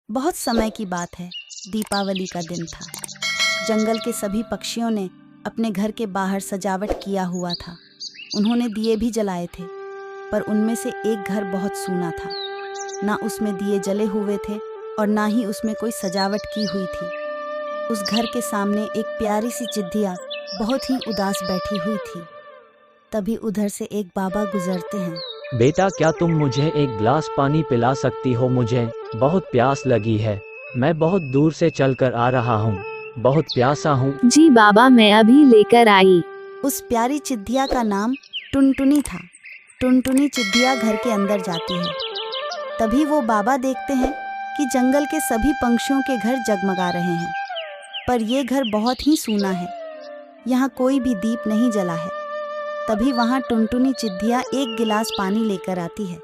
बहुत समय की बात है। दीपावली का दिन था। जंगल के सभी पक्षियों ने अपने घर के बाहर सजावट किया हुआ था। उन्होंने दिए भी जलाए थे, पर उनमें से एक घर बहुत सूना था। ना उसमें दिए जले हुए थे और ना ही उसमें कोई सजावट की हुई थी। उस घर के सामने एक प्यारी सी चिट्ठिया बहुत ही उदास बैठी हुई थी। तभी उधर से एक बाबा गुजरते हैं। बेटा, क्या तुम मुझे एक गिलास पानी पिला सकती हो? मुझे बहुत प्यास लगी है। मैं बहुत दूर से चलकर आ रहा हूँ, बहुत प्यासा हूँ। जी बाबा, मैं अभी लेकर आई। उस प्यारी चिट्ठिया का नाम टुनटुनी था। टुनटुनी चिट्ठिया घर के अंदर जाती है। तभी वो बाबा देखते हैं कि जंगल के सभी पंछियों के घर जगमगा रहे हैं, पर ये घर बहुत ही सूना है। यहाँ कोई भी दीप नहीं जला है। तभी वहाँ टुनटुनी चिट्ठिया एक गिलास पानी लेकर आती है।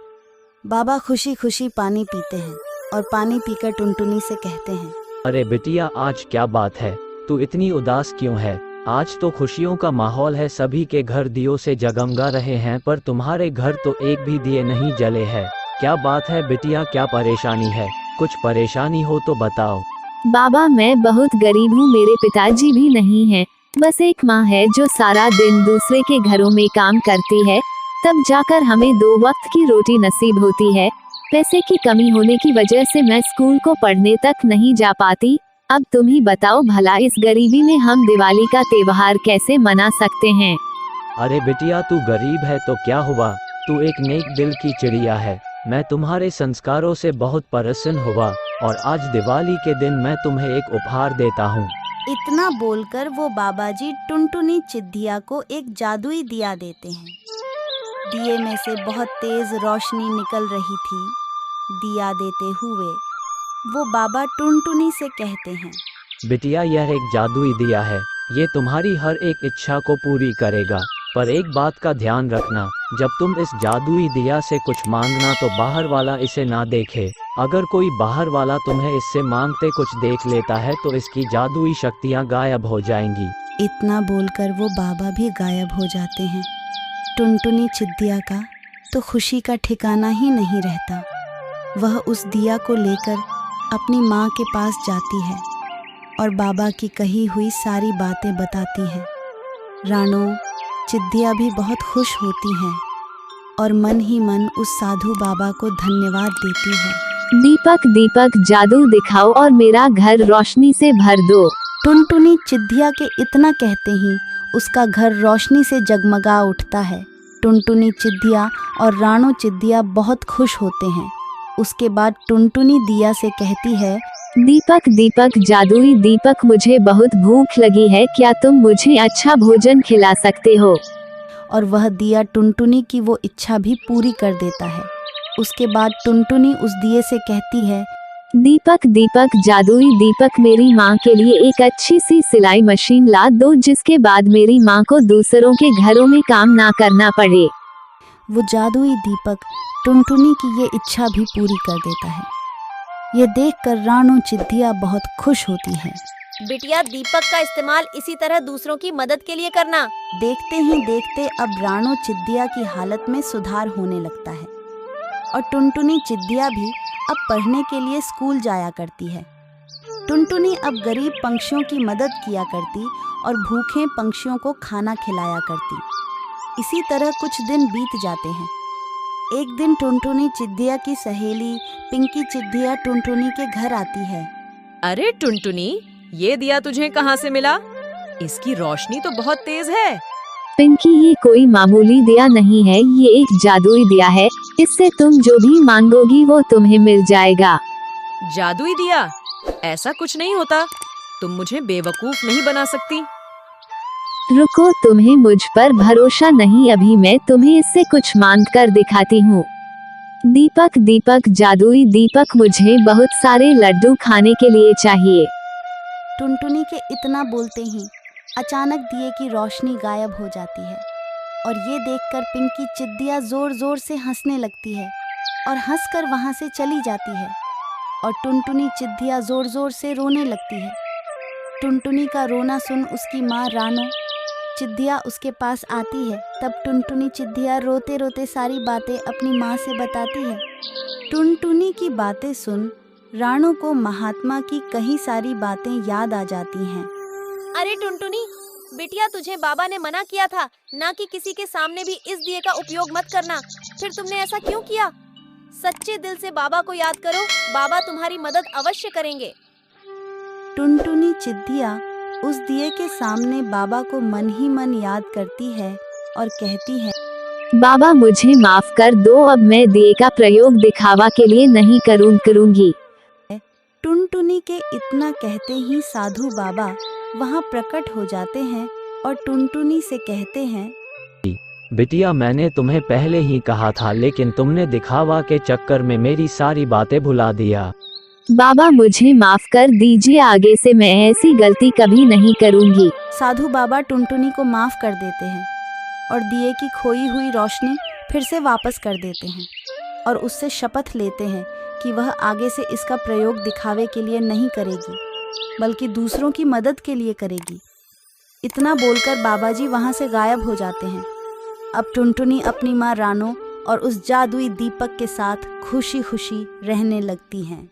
बाबा खुशी खुशी पानी पीते हैं और पानी पीकर टुनटुनी से कहते हैं, अरे बिटिया, आज क्या बात है? तू इतनी उदास क्यों है? आज तो खुशियों का माहौल है, सभी के घर दियों से जगमगा रहे हैं, पर तुम्हारे घर तो एक भी दिए नहीं जले हैं। क्या बात है बिटिया, क्या परेशानी है? कुछ परेशानी हो तो बताओ। बाबा, मैं बहुत गरीब हूँ, मेरे पिताजी भी नहीं हैं। बस एक माँ है जो सारा दिन दूसरे के घरों में काम करती है, तब जाकर हमें 2 वक्त की रोटी नसीब होती है। पैसे की कमी होने की वजह से मैं स्कूल को पढ़ने तक नहीं जा पाती। अब तुम ही बताओ भला, इस गरीबी में हम दिवाली का त्योहार कैसे मना सकते हैं? अरे बिटिया, तू गरीब है तो क्या हुआ? तू एक नेक दिल की चिड़िया है। मैं तुम्हारे संस्कारों से बहुत प्रसन्न हुआ और आज दिवाली के दिन मैं तुम्हें एक उपहार देता हूँ। इतना बोलकर वो बाबा जी टुनटुनी चिट्ठिया को एक जादुई दिया देते हैं। दिए में से बहुत तेज रोशनी निकल रही थी। दिया देते हुए वो बाबा टुनटुनी से कहते हैं, बिटिया, यह एक जादुई दिया है। ये तुम्हारी हर एक इच्छा को पूरी करेगा। पर एक बात का ध्यान रखना, जब तुम इस जादुई दिया से कुछ मांगना तो बाहर वाला इसे ना देखे। अगर कोई बाहर वाला तुम्हें इससे मांगते कुछ देख लेता है तो इसकी जादुई शक्तियाँ गायब हो जाएंगी। इतना बोलकर वो बाबा भी गायब हो जाते हैं। टुनटुनी चिट्ठिया का तो खुशी का ठिकाना ही नहीं रहता। वह उस दिया को लेकर अपनी माँ के पास जाती है और बाबा की कही हुई सारी बातें बताती है। रानो चिट्ठिया भी बहुत खुश होती हैं और मन ही मन उस साधु बाबा को धन्यवाद देती है। दीपक दीपक, जादू दिखाओ और मेरा घर रोशनी से भर दो। टुनटुनी चिट्ठिया के इतना कहते ही उसका घर रोशनी से जगमगा उठता है। टुनटुनी चिट्ठिया और रानो चिट्ठिया बहुत खुश होते हैं। उसके बाद टुनटुनी दिया से कहती है, दीपक दीपक, जादुई दीपक, मुझे बहुत भूख लगी है, क्या तुम मुझे अच्छा भोजन खिला सकते हो? और वह दिया टुनटुनी की वो इच्छा भी पूरी कर देता है। उसके बाद टुनटुनी उस दिए से कहती है, दीपक दीपक, जादुई दीपक, मेरी माँ के लिए एक अच्छी सी सिलाई मशीन ला दो, जिसके बाद मेरी माँ को दूसरों के घरों में काम ना करना पड़े। वो जादुई दीपक टुनटुनी की ये इच्छा भी पूरी कर देता है। ये देखकर रानो चिट्ठिया बहुत खुश होती है। बिटिया, दीपक का इस्तेमाल इसी तरह दूसरों की मदद के लिए करना। देखते ही देखते अब रानो चिट्ठिया की हालत में सुधार होने लगता है और टुनटुनी चिट्ठिया भी अब पढ़ने के लिए स्कूल जाया करती है। टुनटुनी अब गरीब पंछियों की मदद किया करती और भूखे पंछियों को खाना खिलाया करती। इसी तरह कुछ दिन बीत जाते हैं। एक दिन टुनटुनी चिट्ठिया की सहेली पिंकी चिट्ठिया टुनटुनी के घर आती है। अरे टुनटुनी, ये दिया तुझे कहाँ से मिला? इसकी रोशनी तो बहुत तेज है। पिंकी, ये कोई मामूली दिया नहीं है, ये एक जादुई दिया है। इससे तुम जो भी मांगोगी वो तुम्हें मिल जाएगा। जादुई दिया? ऐसा कुछ नहीं होता। तुम मुझे बेवकूफ नहीं बना सकती। रुको, तुम्हें मुझ पर भरोसा नहीं, अभी मैं तुम्हें इससे कुछ मांग कर दिखाती हूँ। दीपक दीपक, जादुई दीपक, मुझे बहुत सारे लड्डू खाने के लिए चाहिए। टुनटुनी के इतना बोलते ही अचानक दिए की रोशनी गायब हो जाती है और ये देखकर पिंकी चिट्ठिया जोर जोर से हंसने लगती है और हंसकर वहाँ से चली जाती है और टुनटुनी चिट्ठिया जोर जोर से रोने लगती है। टुनटुनी का रोना सुन उसकी माँ रानो चिट्ठिया उसके पास आती है। तब टुनटुनी चिट्ठिया रोते रोते सारी बातें अपनी माँ से बताती है। टुनटुनी की बातें सुन राणू को महात्मा की कई सारी बातें याद आ जाती हैं। अरे टुनटुनी, बिटिया तुझे बाबा ने मना किया था ना कि किसी के सामने भी इस दिए का उपयोग मत करना। फिर तुमने ऐसा क्यों किया? सच्चे दिल से बाबा को याद करो, बाबा तुम्हारी मदद अवश्य करेंगे। टुनटुनी चिद्दिया उस दिए के सामने बाबा को मन ही मन याद करती है और कहती है, बाबा मुझे माफ कर दो, अब मैं दिए का प्रयोग दिखावा के लिए नहीं करूंगी। टुनटुनी के इतना कहते ही साधु बाबा वहाँ प्रकट हो जाते हैं और टुनटुनी से कहते हैं, बिटिया मैंने तुम्हें पहले ही कहा था, लेकिन तुमने दिखावा के चक्कर में मेरी सारी बातें भुला दिया। बाबा मुझे माफ कर दीजिए, आगे से मैं ऐसी गलती कभी नहीं करूंगी। साधु बाबा टुनटुनी को माफ कर देते हैं और दिए की खोई हुई रोशनी फिर से वापस कर देते हैं और उससे शपथ लेते हैं कि वह आगे से इसका प्रयोग दिखावे के लिए नहीं करेगी, बल्कि दूसरों की मदद के लिए करेगी। इतना बोलकर बाबा जी वहाँ से गायब हो जाते हैं। अब टुनटुनी अपनी माँ रानो और उस जादुई दीपक के साथ खुशी खुशी रहने लगती हैं।